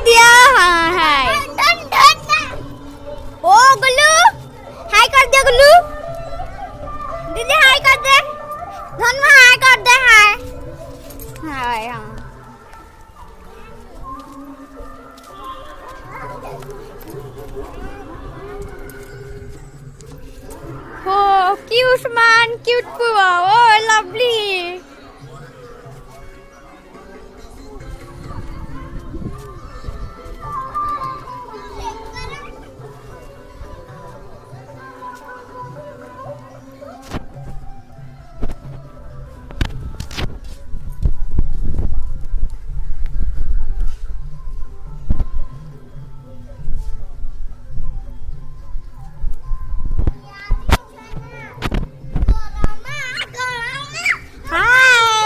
दिया हाँ हाय ओ गुल्लू हाय कर दे गुल्लू दीदी हाय कर दे धन्मा हाय कर दे हाय हाय हाँ Oh, cute man, cute pua. Oh, lovely.